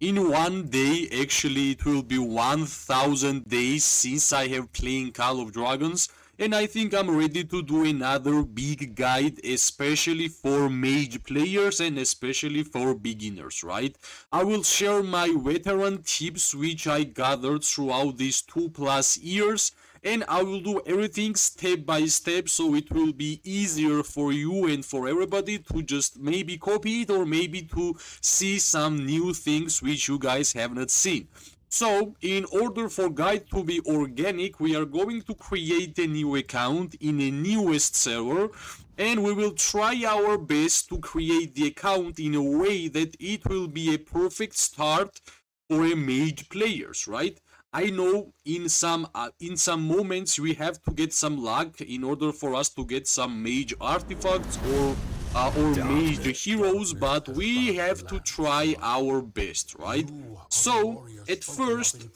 in one day. Actually, it will be 1000 days since I have playing Call of Dragons, and I think I'm ready to do another big guide, especially for mage players and especially for beginners, right? I will share my veteran tips which I gathered throughout these 2+ years, and I will do everything step by step so it will be easier for you and for everybody to just maybe copy it or maybe to see some new things which you guys have not seen. So, in order for guide to be organic, we are going to create a new account in a newest server, and we will try our best to create the account in a way that it will be a perfect start for a mage players, right? I know in some moments we have to get some luck in order for us to get some mage artifacts or mage heroes, but we have to try our best, right? So at first,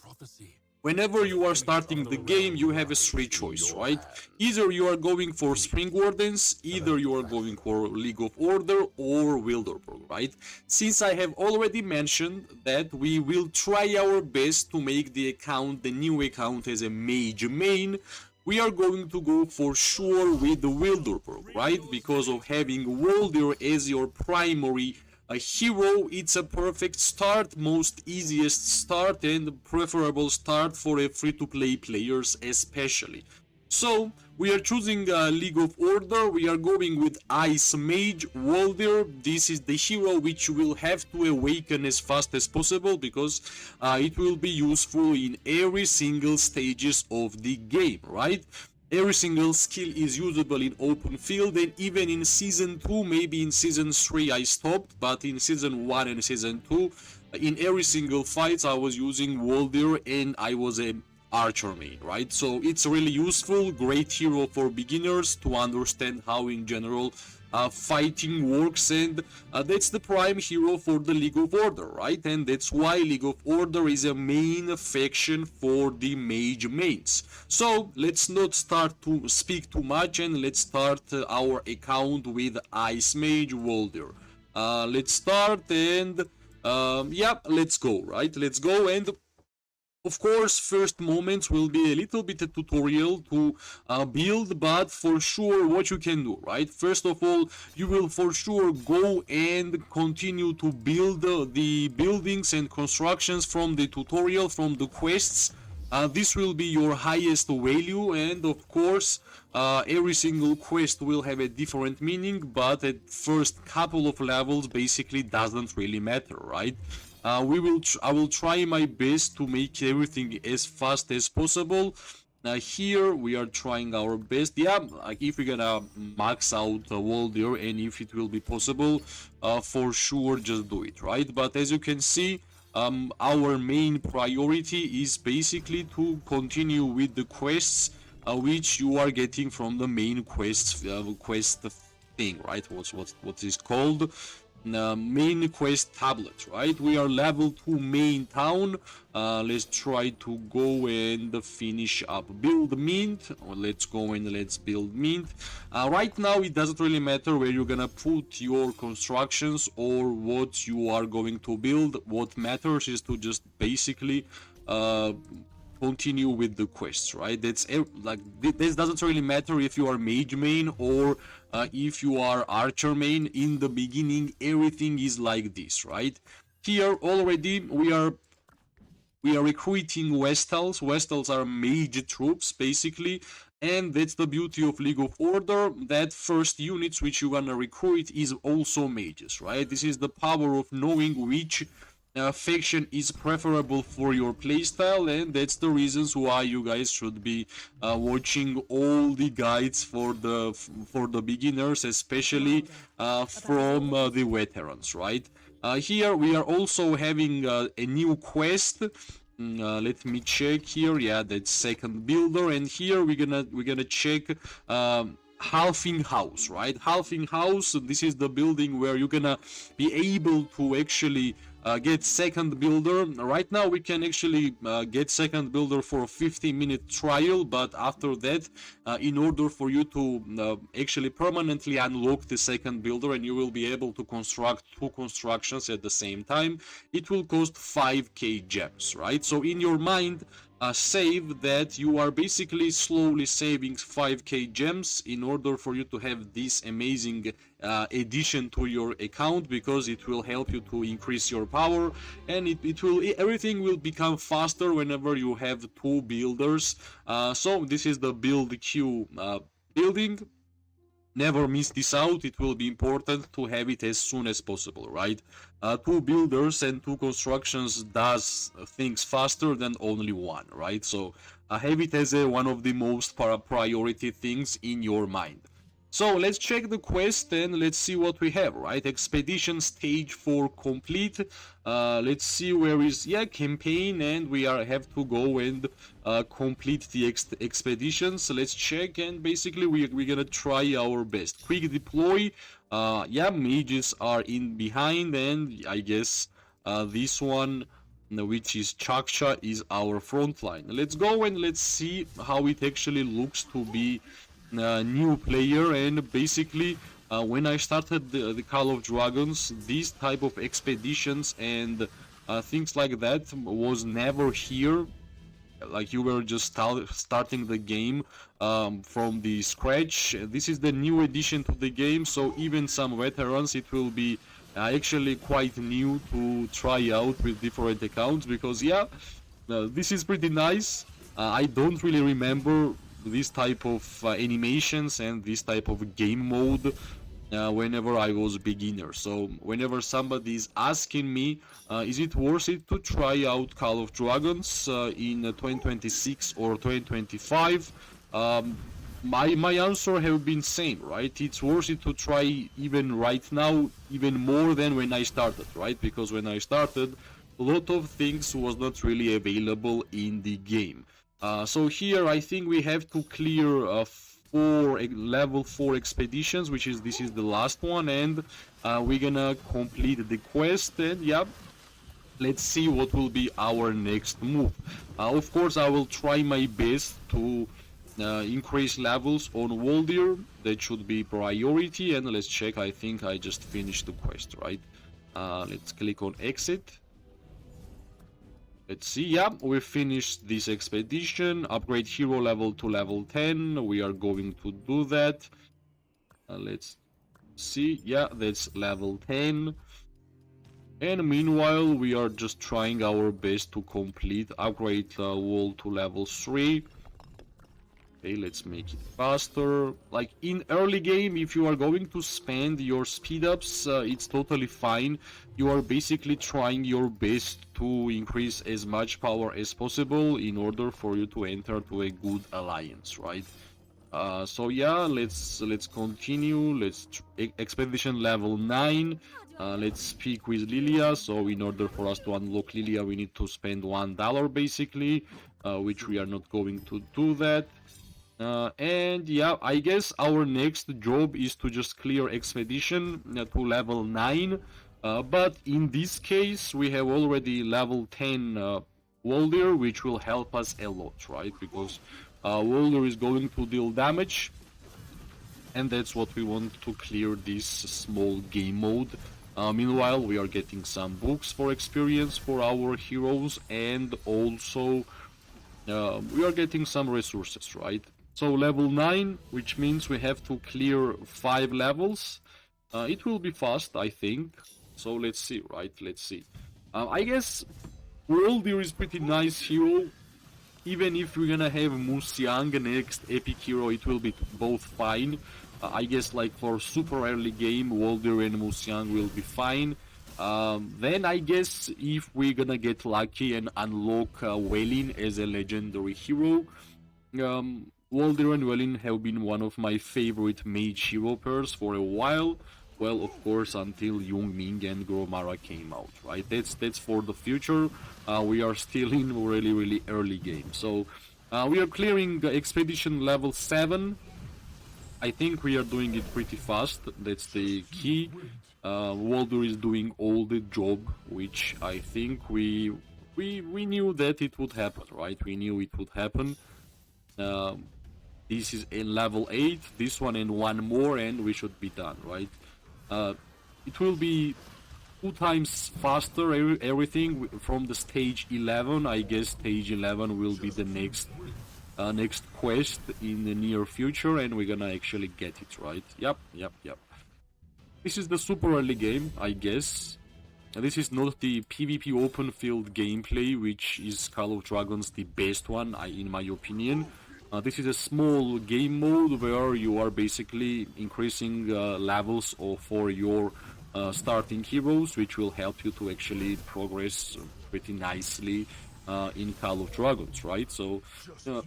whenever you are starting the game, you have a three choice, right? Either you are going for Spring Wardens, either you are going for League of Order or Wilderburg, right? Since I have already mentioned that we will try our best to make the new account as a mage main, we are going to go for sure with the Wilderburg, right? Because of having Walder as your primary a hero, it's a perfect start, most easiest start and preferable start for a free-to-play players especially. So we are choosing League of Order. We are going with Ice Mage Walder. This is the hero which you will have to awaken as fast as possible because it will be useful in every single stages of the game, right? Every single skill is usable in open field, and even in season 2, maybe in season 3 I stopped, but in season 1 and season 2, in every single fight I was using Walder and I was a archer main, right? So it's really useful, great hero for beginners to understand how in general fighting works, and that's the prime hero for the League of Order, right? And that's why League of Order is a main faction for the mage mains. So let's not start to speak too much and let's start our account with Ice Mage Walder. Let's start and yeah, let's go, right? Let's go. And of course, first moments will be a little bit a tutorial to build, but for sure what you can do, right? First of all, you will for sure go and continue to build the buildings and constructions from the tutorial, from the quests. This will be your highest value, and of course, every single quest will have a different meaning, but at first couple of levels basically doesn't really matter, right? I will try my best to make everything as fast as possible. Here we are trying our best. Yeah, like if we're gonna max out Walder and if it will be possible, for sure just do it, right? But as you can see, our main priority is basically to continue with the quests which you are getting from the main quest thing, right? What is called main quest tablet, right? We are level 2 main town. Let's try to go and finish up build mint. Let's go and let's build mint. Right now it doesn't really matter where you're gonna put your constructions or what you are going to build. What matters is to just basically continue with the quests, right? That's like this doesn't really matter if you are mage main or if you are archer main. In the beginning everything is like this, right? Here already we are recruiting Vestals. Vestals are mage troops basically, and that's the beauty of League of Order, that first units which you wanna recruit is also mages, right? This is the power of knowing which faction is preferable for your playstyle, and that's the reasons why you guys should be watching all the guides for the beginners, especially from the veterans, right? Here we are also having a new quest. Let me check here. Yeah, that's second builder, and here we're gonna check halving house, right? Halving house, this is the building where you're gonna be able to actually get second builder. Right now we can actually get second builder for a 15-minute trial, but after that, in order for you to actually permanently unlock the second builder and you will be able to construct two constructions at the same time, it will cost 5k gems, right? So in your mind, save that you are basically slowly saving 5k gems in order for you to have this amazing addition to your account, because it will help you to increase your power, and everything will become faster whenever you have two builders. So this is the build queue building. Never miss this out. It will be important to have it as soon as possible, right? Two builders and two constructions does things faster than only one, right? So have it as one of the most priority things in your mind. So let's check the quest and let's see what we have, right? Expedition stage 4 complete. Let's see where is, campaign, and we have to go and complete the expeditions. So let's check, and basically we're gonna try our best. Quick deploy. Mages are in behind, and I guess this one, which is Chaksha, is our front line. Let's go and let's see how it actually looks to be new player. And basically when I started the Call of Dragons, these type of expeditions and things like that was never here. Like, you were just starting the game from the scratch. This is the new addition to the game, so even some veterans, it will be actually quite new to try out with different accounts, because this is pretty nice. I don't really remember this type of animations and this type of game mode whenever I was beginner. So whenever somebody is asking me, is it worth it to try out Call of Dragons in 2026 or 2025? My answer have been same, right? It's worth it to try even right now, even more than when I started, right? Because when I started, a lot of things was not really available in the game. So here I think we have to clear level 4 expeditions, this is the last one, and we're gonna complete the quest, and let's see what will be our next move. Of course, I will try my best to increase levels on Waldir. That should be priority. And let's check. I think I just finished the quest, right? Let's click on exit. Let's see. We finished this expedition. Upgrade hero level to level 10. We are going to do that. Let's see. That's level 10. And meanwhile, we are just trying our best to complete upgrade wall to level 3. Okay, let's make it faster. Like in early game, if you are going to spend your speed ups, it's totally fine. You are basically trying your best to increase as much power as possible in order for you to enter to a good alliance, right? So let's continue. Expedition level 9. Let's speak with Lilia. So in order for us to unlock Lilia, we need to spend $1 basically, which we are not going to do that. And I guess our next job is to just clear expedition to level 9. But in this case, we have already level 10 Waldir, which will help us a lot, right? Because Waldir is going to deal damage, and that's what we want to clear this small game mode. Meanwhile, we are getting some books for experience for our heroes, and also we are getting some resources, right? So level 9, which means we have to clear 5 levels. It will be fast, I think. So let's see, right? Let's see. I guess Waldir is pretty nice hero. Even if we're gonna have Musiang next epic hero, it will be both fine. I guess like for super early game, Waldir and Musiang will be fine. Then I guess if we're gonna get lucky and unlock Welin as a legendary hero, Waldir and Welin have been one of my favorite mage hero pairs for a while. Well, of course, until Youngming and Gromara came out, right? That's for the future. We are still in really early game. So we are clearing expedition level 7. I think we are doing it pretty fast. That's the key. Walder is doing all the job, which I think we knew that it would happen, right? We knew it would happen. This is in level 8, this one and one more, and we should be done, right? It will be 2 times faster, everything from the stage 11. I guess stage 11 will be the next quest in the near future, and we're gonna actually get it, right? Yep. This is the super early game, I guess. This is not the PvP open field gameplay, which is Call of Dragons the best one, in my opinion. This is a small game mode where you are basically increasing levels for your starting heroes, which will help you to actually progress pretty nicely in Call of Dragons, right? So,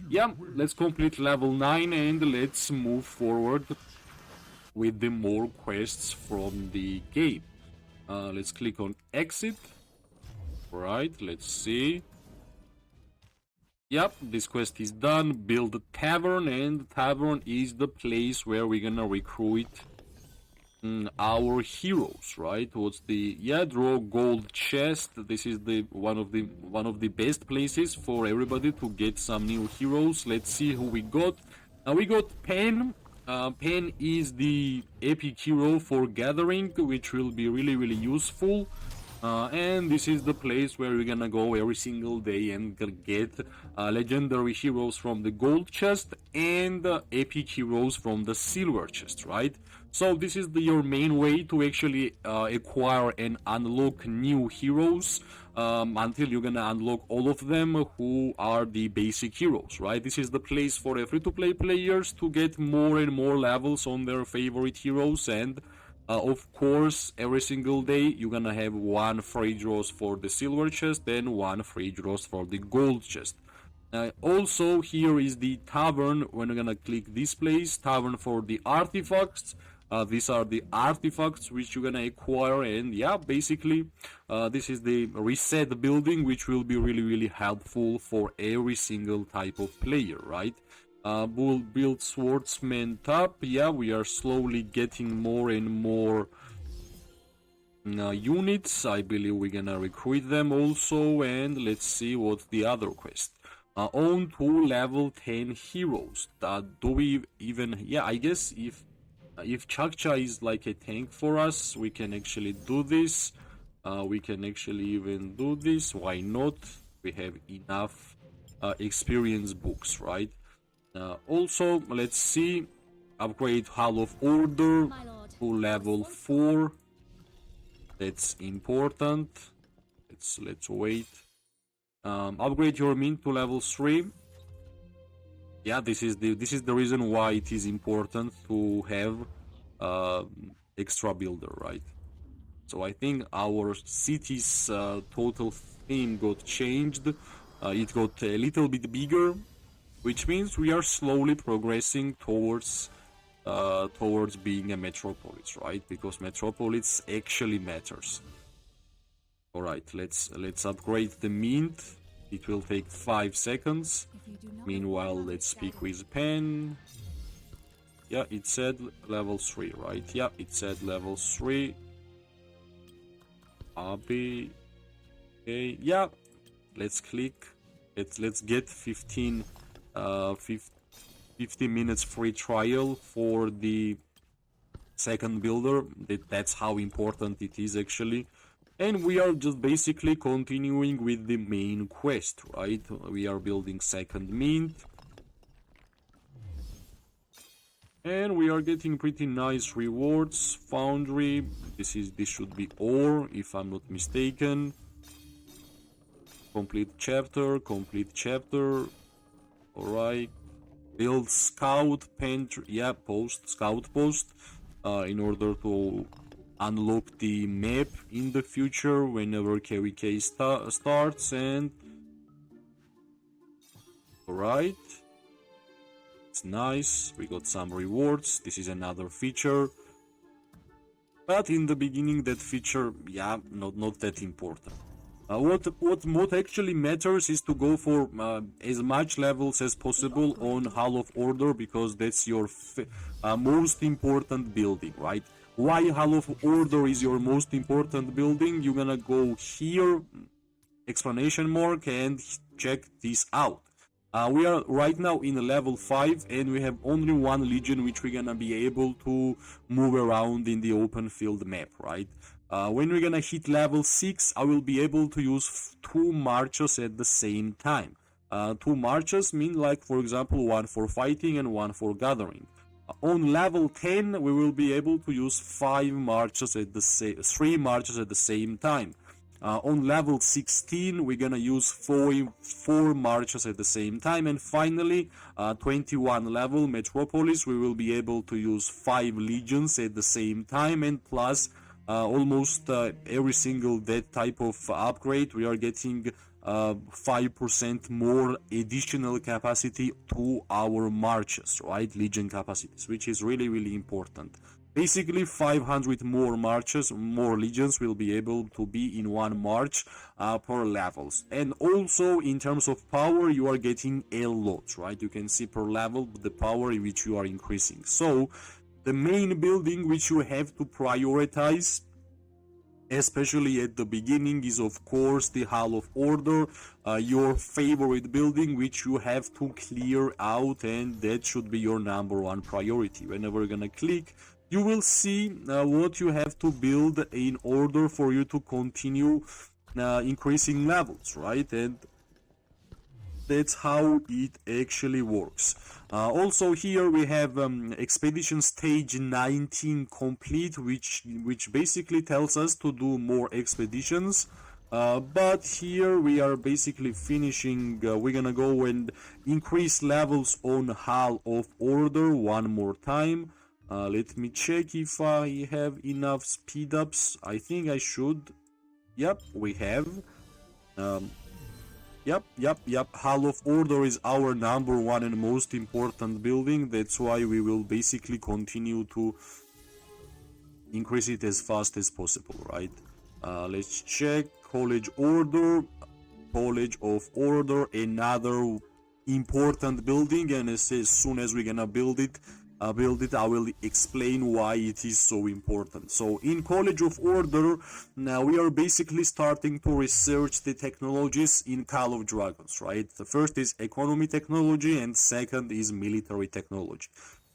yeah, let's complete level 9 and let's move forward with the more quests from the game. Let's click on exit. Right, let's see. Yep, this quest is done. Build a tavern, and the tavern is the place where we're gonna recruit our heroes, right? What's the draw gold chest. This is the one of the best places for everybody to get some new heroes. Let's see who we got. We got Pen. Pen is the epic hero for gathering, which will be really useful. And this is the place where we're gonna go every single day and get legendary heroes from the gold chest and epic heroes from the silver chest, right? So this is your main way to actually acquire and unlock new heroes until you're gonna unlock all of them who are the basic heroes, right? This is the place for free-to-play players to get more and more levels on their favorite heroes, and of course, every single day you're gonna have 1 free draws for the silver chest and 1 free draws for the gold chest. Also, here is the tavern. When you're gonna click this place, tavern for the artifacts. These are the artifacts which you're gonna acquire, and yeah, basically, this is the reset building, which will be really helpful for every single type of player, right? We'll build swordsman up. Yeah, we are slowly getting more and more units. I believe we're gonna recruit them also, and let's see what's the other quest. Own 2 level 10 heroes. Do we even... Yeah, I guess if Chakcha is like a tank for us, we can actually do this. We can actually even do this. Why not? We have enough experience books, right? Also, let's see, upgrade Hall of Order to level 4. That's important. Let's wait. Upgrade your mint to level 3. Yeah, this is the reason why it is important to have extra builder, right? So I think our city's total theme got changed. It got a little bit bigger, which means we are slowly progressing towards being a metropolis, right? Because metropolis actually matters. All right, let's upgrade the mint. It will take 5 seconds. Meanwhile, let's speak with Pen. Yeah, it said level 3, right? Yeah, it said level 3. Abi. Okay, yeah. Let's click. Let's get 50 minutes free trial for the second builder. That's how important it is actually. And we are just basically continuing with the main quest, right? We are building second mint. And we are getting pretty nice rewards. Foundry, this should be ore, if I'm not mistaken. Complete chapter. Alright. Build scout pantry, yeah, scout post, in order to unlock the map in the future whenever KvK starts. And alright, it's nice, we got some rewards. This is another feature, but in the beginning that feature, yeah, not that important. What actually matters is to go for as much levels as possible on Hall of Order, because that's your most important building, right? Why Hall of Order is your most important building? You're gonna go here, explanation mark, and check this out. We are right now in level 5, and we have only one legion which we're gonna be able to move around in the open field map, right? When we're gonna hit level 6, I will be able to use 2 marches at the same time. 2 marches mean, like, for example, one for fighting and one for gathering. On level 10, we will be able to use 5 marches at the 3 marches at the same time. On level 16, we're gonna use four marches at the same time, and finally, 21 level Metropolis, we will be able to use 5 legions at the same time, and plus almost every single that type of upgrade, we are getting 5% more additional capacity to our marches, right? Legion capacities, which is really important. Basically, 500 more marches, more legions will be able to be in one march per levels. And also, in terms of power, you are getting a lot, right? You can see per level the power in which you are increasing. So, the main building which you have to prioritize, especially at the beginning, is of course the Hall of Order, your favorite building which you have to clear out, and that should be your number one priority. Whenever you're gonna click, you will see what you have to build in order for you to continue increasing levels, right? And that's how it actually works. Also here we have expedition stage 19 complete, which basically tells us to do more expeditions. But here we are basically finishing, we're gonna go and increase levels on Hall of Order one more time. Let me check if I have enough speed ups. I think I should. Yep, we have. Yep. Hall of Order is our number one and most important building. That's why we will basically continue to increase it as fast as possible, right? Let's check College of Order, another important building, and as soon as we're gonna build it, I will explain why it is so important. So in College of Order, now we are basically starting to research the technologies in Call of Dragons, right? The first is economy technology, and second is military technology.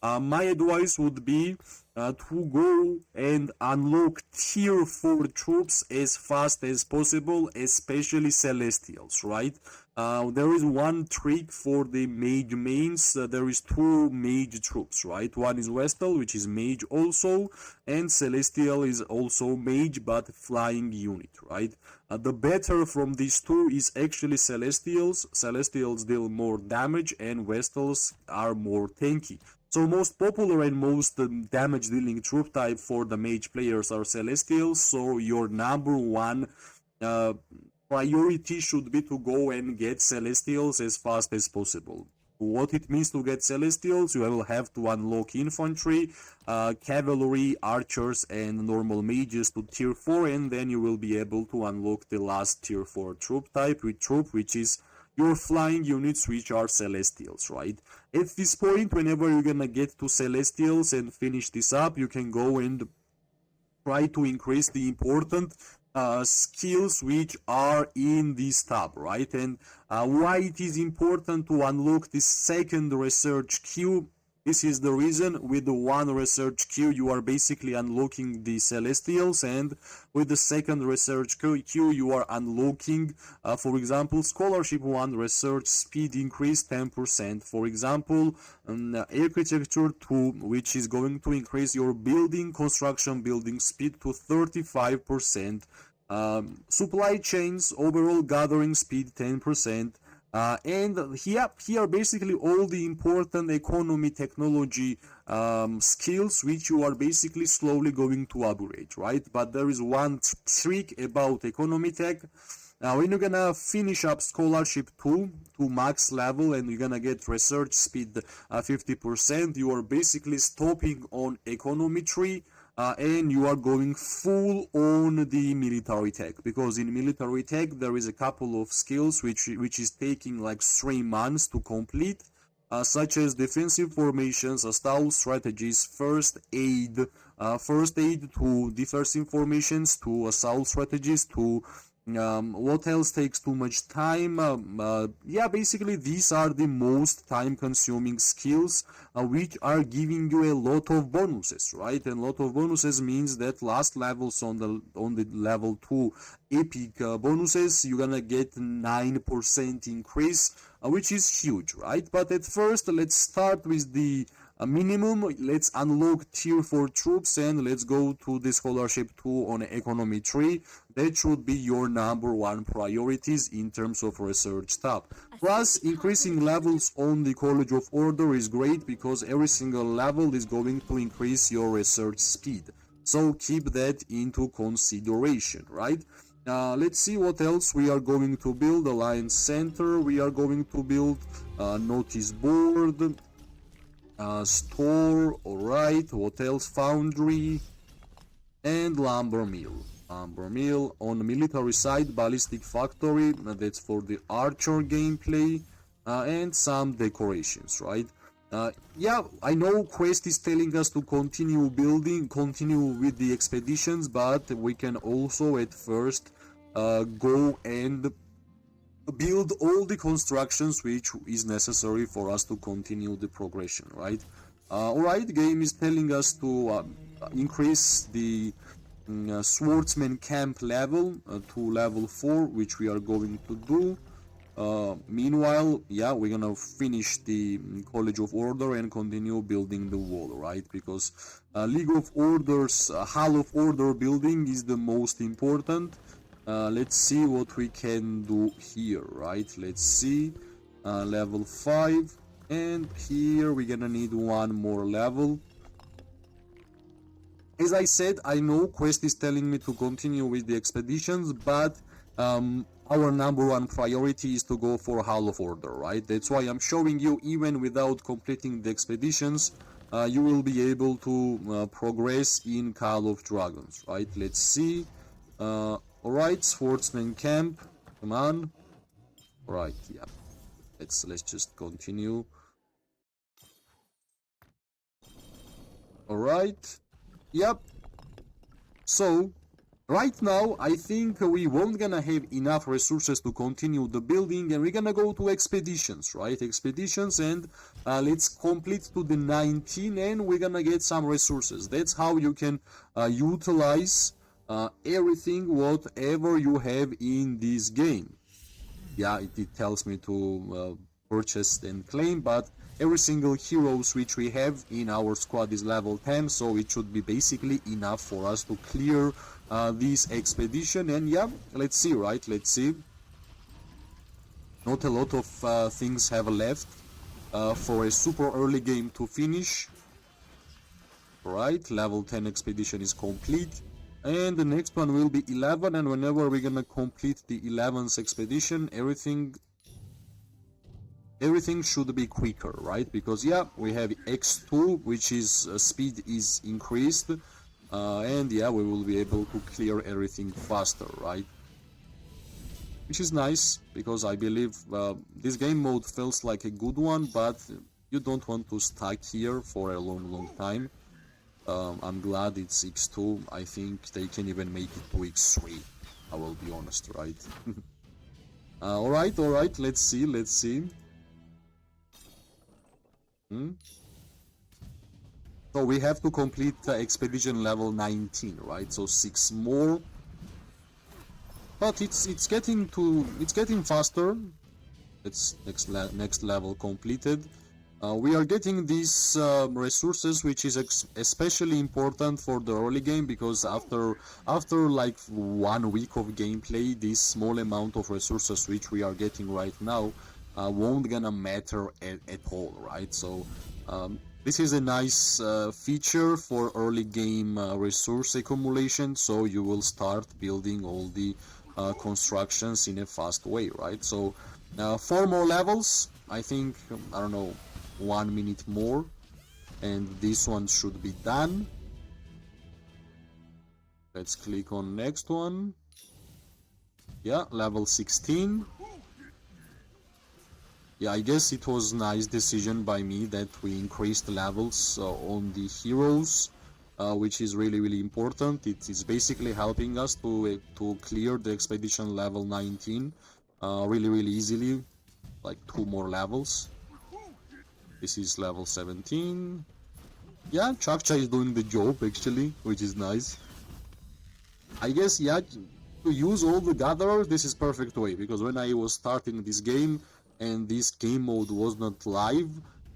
My advice would be to go and unlock tier 4 troops as fast as possible, especially Celestials, right? There is one trick for the Mage mains. There is 2 Mage troops, right? One is Vestal, which is Mage also, and Celestial is also Mage but flying unit, right? The better from these 2 is actually Celestials. Celestials deal more damage, and Vestals are more tanky. So most popular and most damage dealing troop type for the Mage players are Celestials, so your number one priority should be to go and get Celestials as fast as possible. What it means to get Celestials, you will have to unlock infantry, cavalry, archers, and normal mages to tier 4, and then you will be able to unlock the last tier 4 troop type, which is your flying units, which are Celestials, right? At this point, whenever you're gonna get to Celestials and finish this up, you can go and try to increase the important skills which are in this tab, right? And why it is important to unlock this second research queue. This is the reason. With the one research queue, you are basically unlocking the Celestials, and with the second research queue, you are unlocking, for example, Scholarship 1 research speed increase 10%. For example, Architecture 2, which is going to increase your construction building speed to 35%. Supply chains overall gathering speed 10%. And here basically all the important economy technology skills which you are basically slowly going to upgrade, right? But there is one trick about economy tech. When you're gonna finish up Scholarship 2 to max level and you're gonna get research speed 50%, you are basically stopping on economy tree. and you are going full on the military tech, because in military tech there is a couple of skills which is taking like 3 months to complete, such as defensive formations, style strategies, first aid to defensive formations, to assault strategies, to what else takes too much time? Yeah, basically these are the most time-consuming skills, which are giving you a lot of bonuses, right? And a lot of bonuses means that last levels on the level 2 epic bonuses, you're gonna get 9% increase, which is huge, right? But at first, let's start with the minimum. Let's unlock tier 4 troops and let's go to the scholarship 2 on economy 3. That should be your number one priorities in terms of research stuff. Plus, increasing levels on the College of Order is great because every single level is going to increase your research speed. So keep that into consideration, right? Let's see what else we are going to build. Alliance Center, we are going to build notice board, store, alright, what else? Foundry, and lumber mill. Lumber mill. On the military side, ballistic factory, that's for the archer gameplay, and some decorations, right? Yeah, I know Quest is telling us to continue building, continue with the expeditions, but we can also at first go and build all the constructions which is necessary for us to continue the progression, right? Alright, game is telling us to increase the swordsman camp level to level 4, which we are going to do. Meanwhile, yeah, we're gonna finish the College of Order and continue building the wall, right? Because League of Orders, Hall of Order building is the most important. Let's see what we can do here, right? Let's see, level 5, and here we're gonna need one more level. As I said, I know Quest is telling me to continue with the expeditions, but our number one priority is to go for Hall of Order, right? That's why I'm showing you, even without completing the expeditions, you will be able to progress in Call of Dragons, right? Let's see. Alright, Swordsman Camp, come on. Alright, yeah. Let's just continue. Alright. Yep. So, right now, I think we won't gonna have enough resources to continue the building, and we're gonna go to expeditions, right? Expeditions, and let's complete to the 19, and we're gonna get some resources. That's how you can utilize everything, whatever you have in this game. Yeah, it tells me to purchase and claim, but every single heroes which we have in our squad is level 10, so it should be basically enough for us to clear this expedition. And yeah, let's see, right? Let's see. Not a lot of things have left for a super early game to finish. Right, level 10 expedition is complete. And the next one will be 11, and whenever we're gonna complete the 11th expedition, everything should be quicker, right? Because yeah, we have X2, which is speed is increased, and yeah, we will be able to clear everything faster, right? Which is nice, because I believe this game mode feels like a good one, but you don't want to stuck here for a long time. I'm glad it's X2. I think they can even make it to X3. I will be honest, right? Alright, let's see. So we have to complete expedition level 19, right? So 6 more. But it's getting faster. It's next level completed. We are getting these resources, which is especially important for the early game, because after like 1 week of gameplay, this small amount of resources which we are getting right now won't gonna matter at all, right? So this is a nice feature for early game resource accumulation, so you will start building all the constructions in a fast way, right? So 4 more levels, I think, I don't know, 1 minute more, and this one should be done. Let's click on next one. Yeah, level 16. Yeah, I guess it was nice decision by me that we increased levels on the heroes, which is really important. It is basically helping us to clear the expedition level 19 really easily, like 2 more levels. This is level 17. Yeah, Chakcha is doing the job actually, which is nice. I guess, yeah, to use all the gatherers, this is perfect way, because when I was starting this game and this game mode was not live,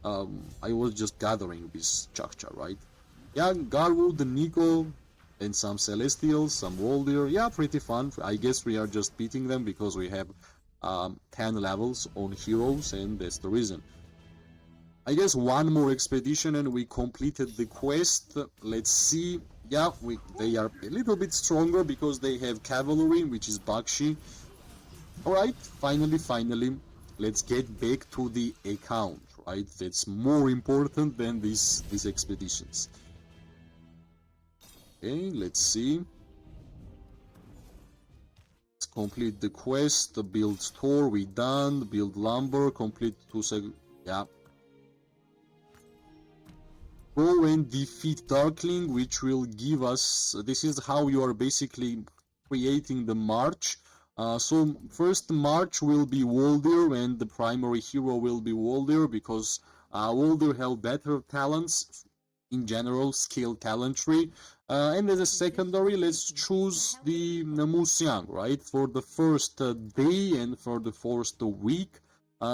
I was just gathering this Chakcha, right? Yeah, Garwood, Nico, and some Celestials, some Waldir. Yeah, pretty fun. I guess we are just beating them because we have 10 levels on heroes, and that's the reason. I guess one more expedition and we completed the quest. Let's see. Yeah, they are a little bit stronger because they have cavalry, which is Bakshi. Alright, finally, let's get back to the account, right? That's more important than these expeditions. Okay, let's see. Let's complete the quest, the build store, we done, build lumber, complete 2 seconds. Yeah. Go and defeat Darkling, which will give us, this is how you are basically creating the march. So first march will be Waldir, and the primary hero will be Waldir, because Waldir have better talents in general, skill talent tree. And as a secondary, let's choose the Musyang, right? For the first day and for the first week.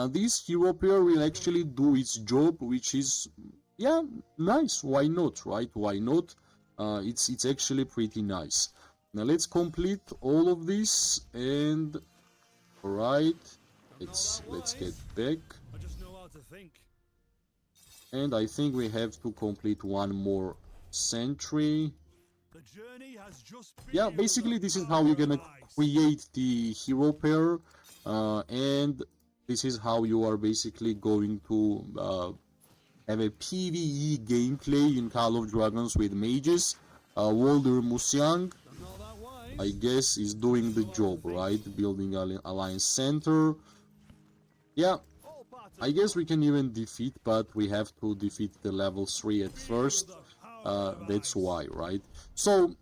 This hero pair will actually do its job, which is, yeah, nice. Why not, right? Why not? It's actually pretty nice. Now let's complete all of this, and alright, let's get back. And I think we have to complete one more sentry. Yeah, basically this is how you're gonna create the hero pair, and this is how you are basically going to have a PvE gameplay in Call of Dragons with mages. Walder Musyang, I guess, is doing the job, right? Building Alliance Center. Yeah, I guess we can even defeat, but we have to defeat the level 3 at first. That's why, right? So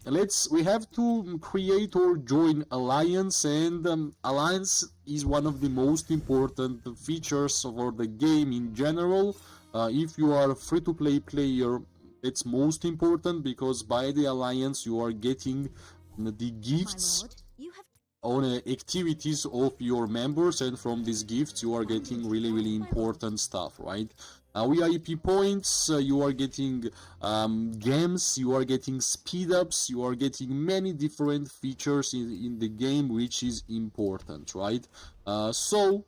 we have to create or join Alliance, and Alliance is one of the most important features for the game in general. If you are a free-to-play player, it's most important, because by the Alliance you are getting the gifts on activities of your members, and from these gifts you are getting really important stuff, right? VIP points, you are getting gems, you are getting speed ups, you are getting many different features in the game, which is important, right? So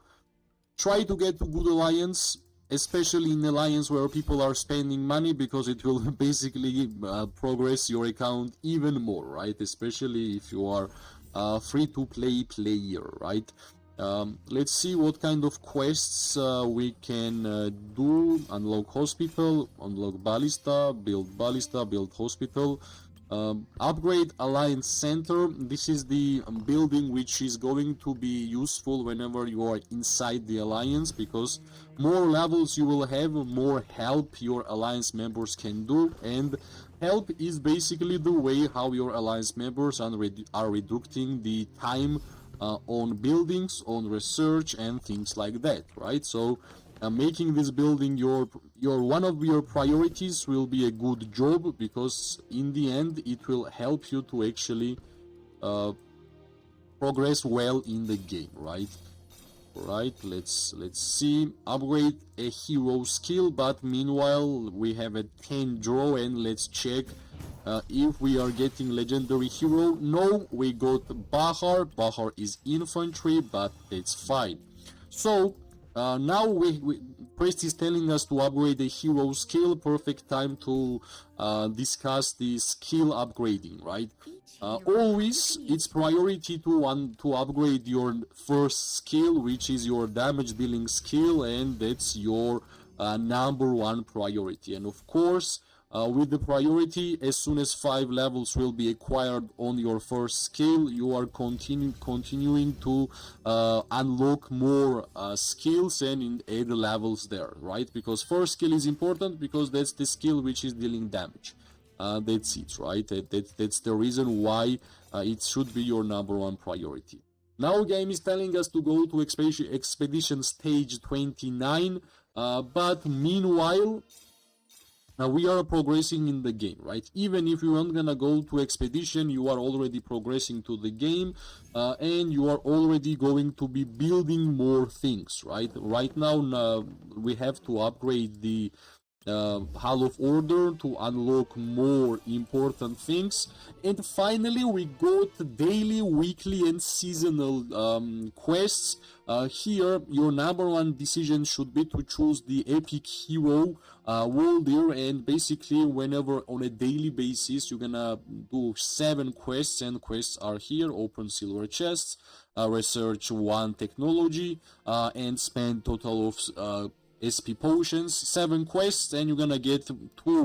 try to get a good alliance, especially in alliance where people are spending money, because it will basically progress your account even more, right? Especially if you are a free-to-play player, right? Let's see what kind of quests we can do. Unlock hospital, unlock ballista, build hospital. Upgrade Alliance Center. This is the building which is going to be useful whenever you are inside the Alliance, because more levels you will have, more help your Alliance members can do, and help is basically the way how your Alliance members are reducing the time on buildings, on research, and things like that, right? So making this building your one of your priorities will be a good job, because in the end it will help you to actually progress well in the game, right? Right, let's see. Upgrade a hero skill, but meanwhile we have a 10 draw, and let's check if we are getting legendary hero. No, we got Bahar. Bahar is infantry, but it's fine. So now Priest is telling us to upgrade the hero skill. Perfect time to discuss the skill upgrading, right? Always it's priority to upgrade your first skill, which is your damage dealing skill, and that's your number one priority. And of course With the priority, as soon as 5 levels will be acquired on your first skill, you are continuing to unlock more skills and add levels there, right? Because first skill is important because that's the skill which is dealing damage. That's it, right? That's the reason why it should be your number one priority. Now game is telling us to go to expedition stage 29, but meanwhile we are progressing in the game, right? Even if you aren't gonna go to expedition, you are already progressing to the game, and you are already going to be building more things, right? Right now we have to upgrade the Hall of Order to unlock more important things. And finally we got daily, weekly and seasonal quests. Here your number one decision should be to choose the epic hero Waldir, and basically whenever on a daily basis you're gonna do 7 quests, and quests are here: open silver chests, research 1 technology, and spend total of SP potions, 7 quests, and you're gonna get 2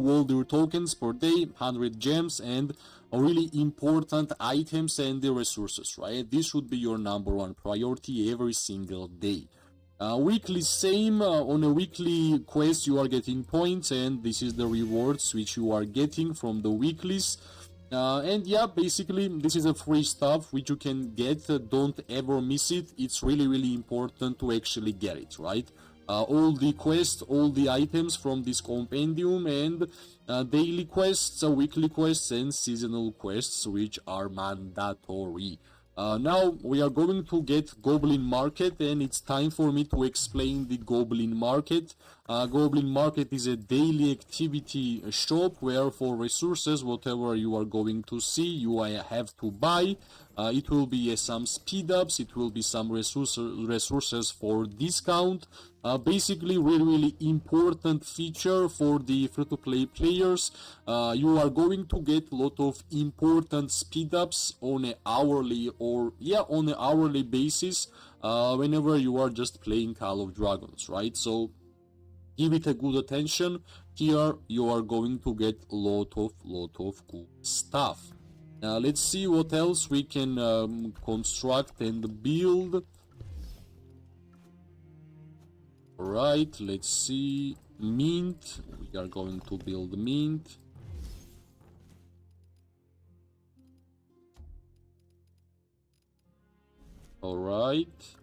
Waldir tokens per day, 100 gems, and really important items and the resources, right? This should be your number one priority every single day. Weekly, same. On a weekly quest you are getting points, and this is the rewards which you are getting from the weeklies. And yeah, basically this is a free stuff which you can get. Don't ever miss it. It's really important to actually get it, right? All the quests, all the items from this compendium, and daily quests, weekly quests, and seasonal quests, which are mandatory. Now we are going to get Goblin Market, and it's time for me to explain the Goblin Market. Goblin Market is a daily activity shop where for resources, whatever you are going to see, you have to buy. It will be some speed ups, it will be some resources for discount. Basically really important feature for the free-to-play players. You are going to get a lot of important speed ups on an hourly basis whenever you are just playing Call of Dragons, right? So give it a good attention. Here you are going to get a lot of cool stuff. Let's see what else we can construct and build. Right, let's see. Mint. We are going to build mint. Alright.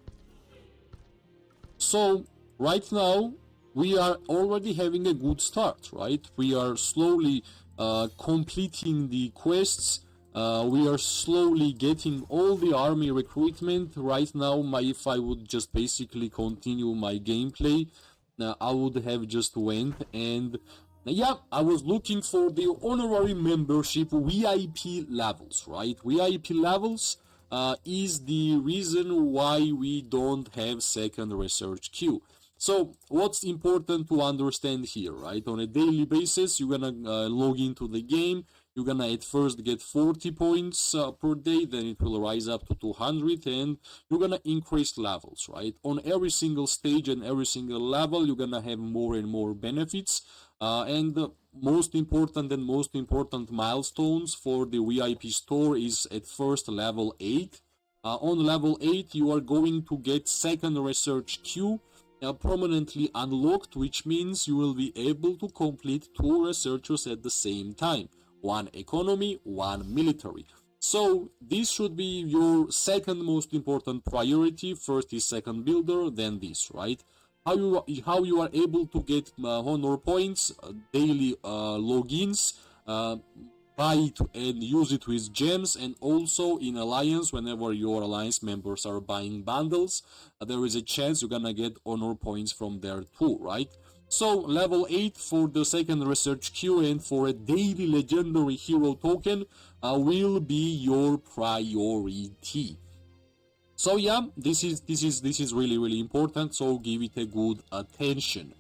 So, right now, we are already having a good start, right? We are slowly completing the quests. We are slowly getting all the army recruitment. Right now, if I would just basically continue my gameplay, I would have just went and yeah, I was looking for the honorary membership VIP levels, right? VIP levels is the reason why we don't have second research queue. So what's important to understand here, right? On a daily basis, you're gonna log into the game. You're gonna at first get 40 points per day, then it will rise up to 200, and you're gonna increase levels, right? On every single stage and every single level, you're gonna have more and more benefits. And the most important milestones for the VIP store is at first level 8. On level 8, you are going to get second research queue permanently unlocked, which means you will be able to complete 2 researchers at the same time. 1 economy, 1 military. So this should be your second most important priority. First is second builder, then this, right? How you are able to get honor points, daily logins, buy it and use it with gems, and also in alliance, whenever your alliance members are buying bundles, there is a chance you're gonna get honor points from there too, right? So level 8 for the second research queue and for a daily legendary hero token will be your priority. So yeah, this is really important, so give it a good attention.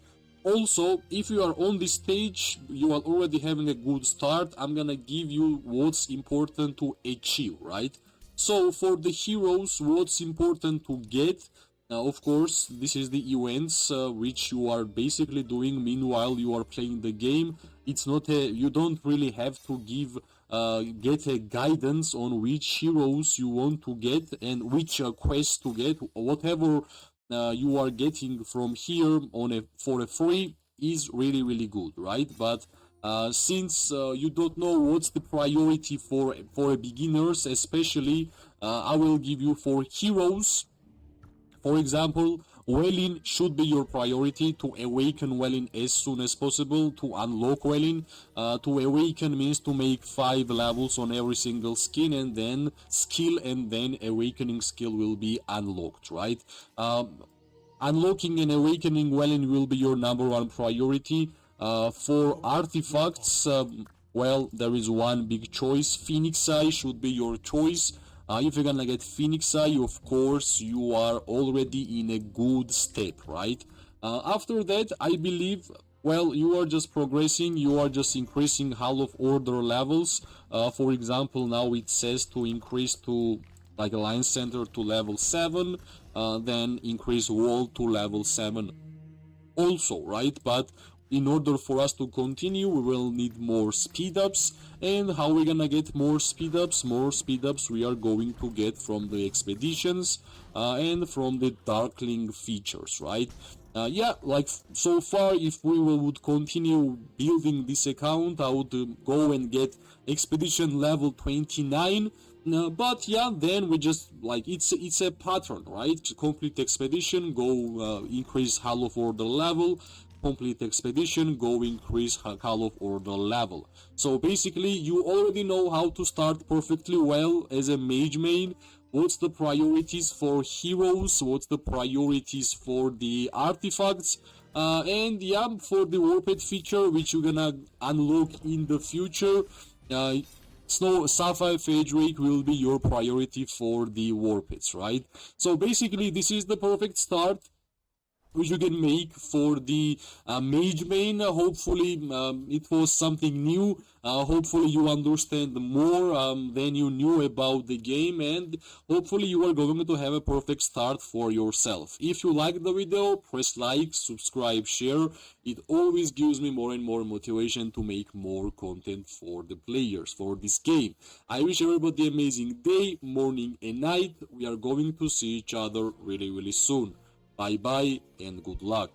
Also, if you are on this stage, you are already having a good start. I'm gonna give you what's important to achieve, right? So for the heroes, what's important to get? Of course, this is the events which you are basically doing meanwhile you are playing the game. it's not a, you don't really have to give get a guidance on which heroes you want to get and which quest to get. Whatever you are getting from here on a for a free is really good, right? But since you don't know what's the priority for a beginners, especially, I will give you for heroes. For example, Wailing should be your priority to awaken Wailing as soon as possible to unlock Wailing. To awaken means to make 5 levels on every single skin, and then skill and then awakening skill will be unlocked, right? Unlocking and awakening Wailing will be your number one priority. For artifacts, well, there is one big choice. Phoenix Eye should be your choice. If you're gonna get Phoenix Eye, of course, you are already in a good step, right? After that, I believe, well, you are just progressing, you are just increasing Hall of Order levels. For example, now it says to increase to like Alliance Center to level 7, then increase Wall to level 7 also, right? But in order for us to continue, we will need more speed ups. And how we gonna get more speed ups? More speed ups we are going to get from the expeditions and from the Darkling features, right? Yeah, like so far, if we would continue building this account, I would go and get expedition level 29. But yeah, then we just like it's a pattern, right? Complete expedition, go increase Hall of Order level, complete expedition, go increase Hall of Order level. So basically, you already know how to start perfectly well as a mage main. What's the priorities for heroes? What's the priorities for the artifacts? And yeah, for the warped feature, which you're gonna unlock in the future. Snow Sapphire Drake will be your priority for the warpeds, right? So basically, this is the perfect start which you can make for the mage main. Hopefully it was something new. Hopefully you understand more than you knew about the game, and hopefully you are going to have a perfect start for yourself. If you like the video, press like, subscribe, share. It always gives me more and more motivation to make more content for the players for this game. I wish everybody an amazing day, morning and night. We are going to see each other really soon. Bye bye and good luck.